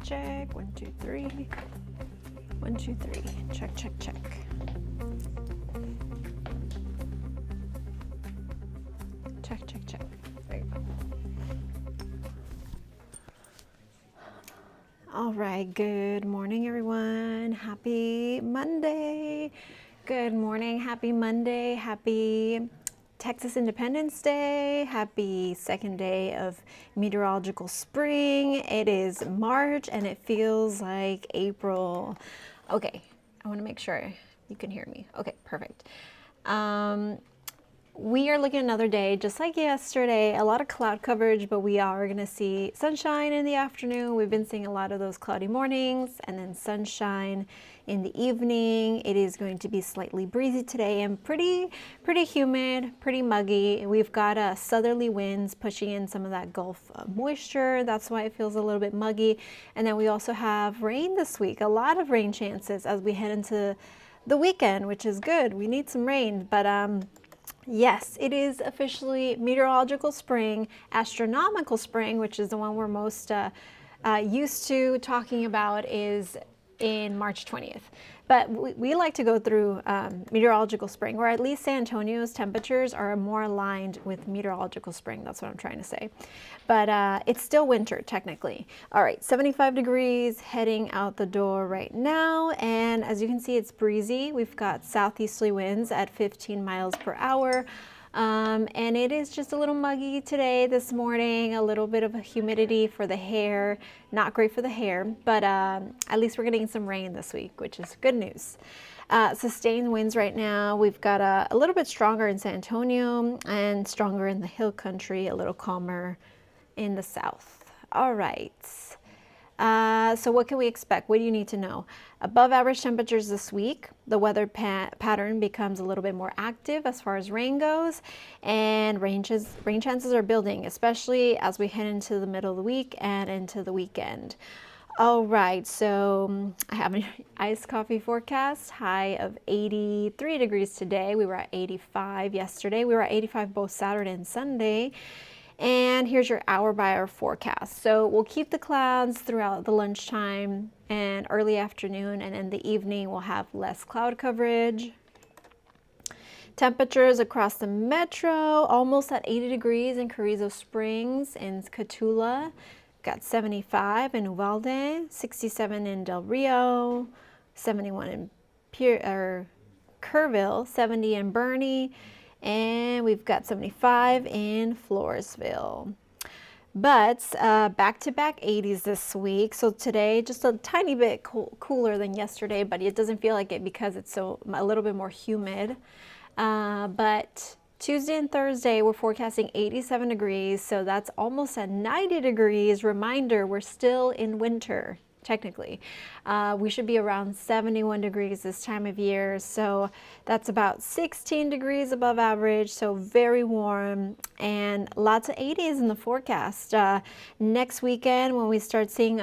check. 1, 2, 3. 1, 2, 3. Check, check, check. Check, check, check. There you go. All right, good morning, everyone. Happy Monday. Good morning, happy Monday. Happy Texas Independence Day. Happy second day of meteorological spring. It is March and it feels like April. Okay, I want to make sure you can hear me. Okay, perfect. We are looking at another day, just like yesterday, a lot of cloud coverage, but we are going to see sunshine in the afternoon. We've been seeing a lot of those cloudy mornings and then sunshine in the evening. It is going to be slightly breezy today and pretty humid, pretty muggy. We've got southerly winds pushing in some of that Gulf moisture. That's why it feels a little bit muggy. And then we also have rain this week, a lot of rain chances as we head into the weekend, which is good. We need some rain, but yes, it is officially meteorological spring, astronomical spring, which is the one we're most used to talking about, is in March 20th. But we like to go through meteorological spring, or at least San Antonio's temperatures are more aligned with meteorological spring. That's what I'm trying to say. But it's still winter, technically. All right, 75 degrees, heading out the door right now. And as you can see, it's breezy. We've got southeasterly winds at 15 miles per hour. And it is just a little muggy today, this morning, a little bit of a humidity for the hair, not great for the hair, but at least we're getting some rain this week, which is good news. Sustained winds right now. We've got a little bit stronger in San Antonio and stronger in the hill country, a little calmer in the south. All right. So what can we expect? What do you need to know? Above average temperatures this week. The weather pattern becomes a little bit more active as far as rain goes, and rain chances are building, especially as we head into the middle of the week and into the weekend. All right, so I have an iced coffee forecast. High of 83 degrees today. We were at 85 yesterday. We were at 85 both Saturday and Sunday. And here's your hour-by-hour forecast. So we'll keep the clouds throughout the lunchtime and early afternoon, and in the evening we'll have less cloud coverage. Temperatures across the metro, almost at 80 degrees in Carrizo Springs and Cotulla. Got 75 in Uvalde, 67 in Del Rio, 71 in Kerrville, 70 in Bernie, and we've got 75 in Floresville. But back-to-back 80s this week. So today, just a tiny bit cooler than yesterday, but it doesn't feel like it because it's a little bit more humid. But Tuesday and Thursday, we're forecasting 87 degrees. So that's almost at 90 degrees. Reminder, we're still in winter. Technically, we should be around 71 degrees this time of year, so that's about 16 degrees above average, so very warm, and lots of 80s in the forecast. Next weekend, when we start seeing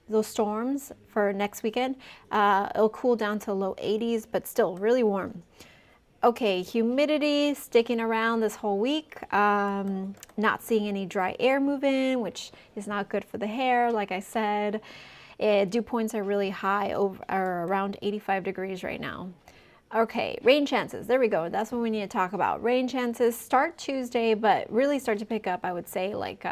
those storms for next weekend, it'll cool down to low 80s, but still really warm. Okay, humidity sticking around this whole week. Not seeing any dry air move in, which is not good for the hair, like I said. Dew points are really high, are around 85 degrees right now. Okay, rain chances. There we go. That's what we need to talk about. Rain chances start Tuesday, but really start to pick up, I would say, like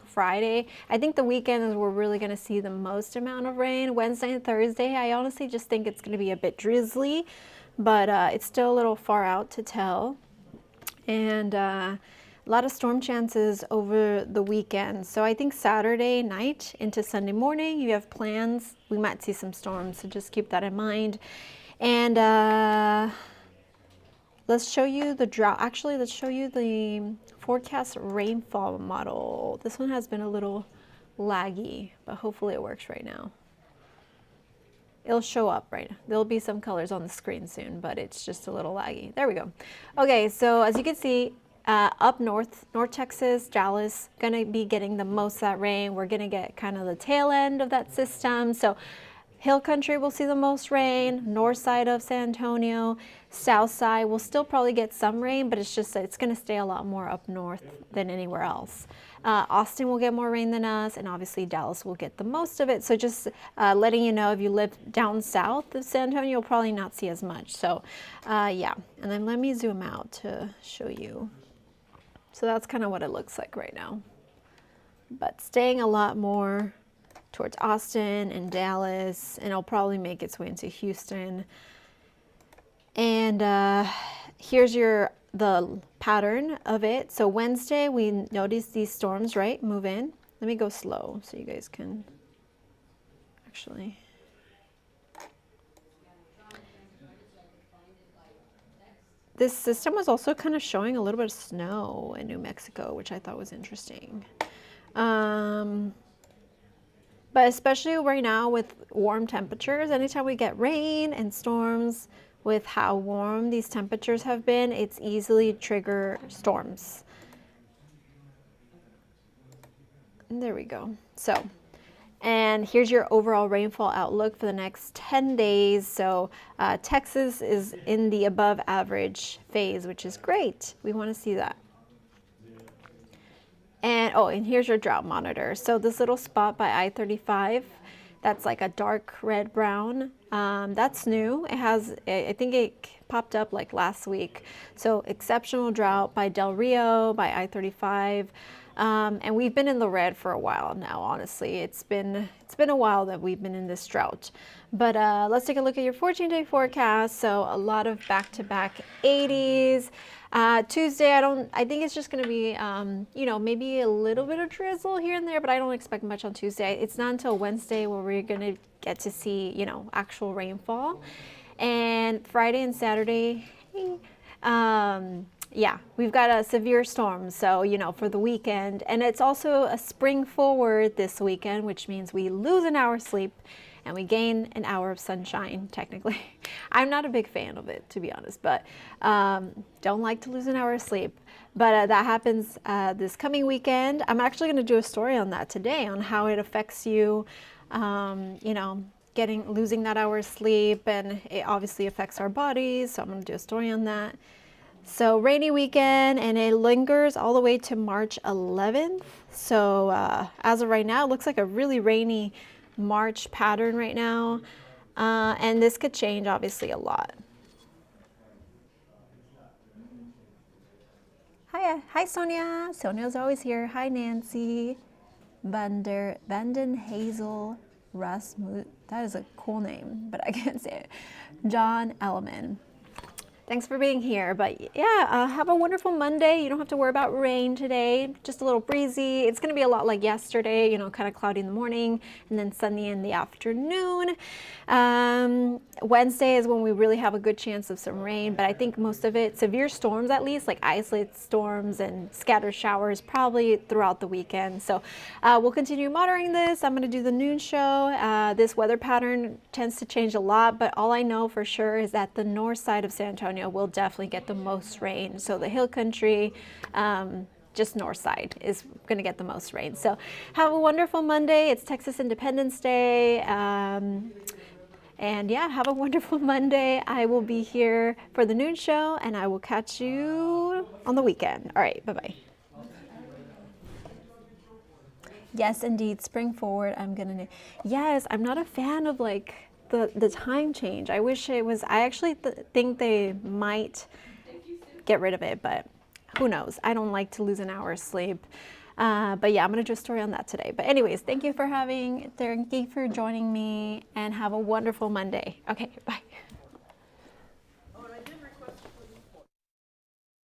Friday. I think the weekend is where we're really going to see the most amount of rain. Wednesday and Thursday, I honestly just think it's going to be a bit drizzly, but it's still a little far out to tell. And a lot of storm chances over the weekend. So I think Saturday night into Sunday morning, you have plans. We might see some storms, so just keep that in mind. And let's show you the drought. Actually, let's show you the forecast rainfall model. This one has been a little laggy, but hopefully it works right now. It'll show up right now. There'll be some colors on the screen soon, but it's just a little laggy. There we go. Okay, so as you can see, up north, North Texas, Dallas, gonna be getting the most of that rain. We're gonna get kind of the tail end of that system. So hill country will see the most rain, north side of San Antonio, south side will still probably get some rain, but it's just, it's gonna stay a lot more up north than anywhere else. Austin will get more rain than us, and obviously Dallas will get the most of it. So just letting you know, if you live down south of San Antonio, you'll probably not see as much. So yeah, and then let me zoom out to show you. So that's kind of what it looks like right now. But staying a lot more towards Austin and Dallas, and it'll probably make its way into Houston. And here's the pattern of it. So Wednesday, we notice these storms, right, move in. Let me go slow so you guys can actually. This system was also kind of showing a little bit of snow in New Mexico, which I thought was interesting. But especially right now with warm temperatures, anytime we get rain and storms, with how warm these temperatures have been, it's easily trigger storms. And there we go. So, and here's your overall rainfall outlook for the next 10 days. So Texas is in the above average phase, which is great. We want to see that. And oh, and here's your drought monitor. So this little spot by I-35, that's like a dark red brown. That's new. It has, I think it popped up like last week. So exceptional drought by Del Rio, by I-35. And we've been in the red for a while now, honestly. It's been a while that we've been in this drought. But let's take a look at your 14-day forecast. So a lot of back-to-back 80s. Tuesday, I think it's just going to be, you know, maybe a little bit of drizzle here and there, but I don't expect much on Tuesday. It's not until Wednesday where we're going to get to see, you know, actual rainfall. And Friday and Saturday, yeah, we've got a severe storm, so, you know, for the weekend. And it's also a spring forward this weekend, which means we lose an hour's sleep and we gain an hour of sunshine, technically. I'm not a big fan of it, to be honest, but don't like to lose an hour of sleep. But that happens this coming weekend. I'm actually going to do a story on that today, on how it affects you, you know, losing that hour of sleep, and it obviously affects our bodies, so I'm going to do a story on that. So rainy weekend, and it lingers all the way to March 11th. So as of right now, it looks like a really rainy March pattern right now. And this could change obviously a lot. Hi Sonia. Sonia's always here. Hi Nancy. Vanden Hazel Rasmus. That is a cool name, but I can't say it. John Elliman. Thanks for being here. But yeah, have a wonderful Monday. You don't have to worry about rain today. Just a little breezy. It's going to be a lot like yesterday, you know, kind of cloudy in the morning and then sunny in the afternoon. Wednesday is when we really have a good chance of some rain, but I think most of it, severe storms at least, like isolated storms and scattered showers probably throughout the weekend. So we'll continue monitoring this. I'm going to do the noon show. This weather pattern tends to change a lot, but all I know for sure is that the north side of San Antonio will definitely get the most rain. So the hill country, just north side, is going to get the most rain. So have a wonderful Monday. It's Texas Independence Day. And yeah, have a wonderful Monday. I will be here for the noon show, and I will catch you on the weekend. All right, bye-bye. Yes, indeed, spring forward. Yes, I'm not a fan of like the time change. I wish it was. I actually think they might get rid of it, but who knows? I don't like to lose an hour's sleep. But yeah, I'm going to do a story on that today. But anyways, thank you for joining me, and have a wonderful Monday. Okay, bye.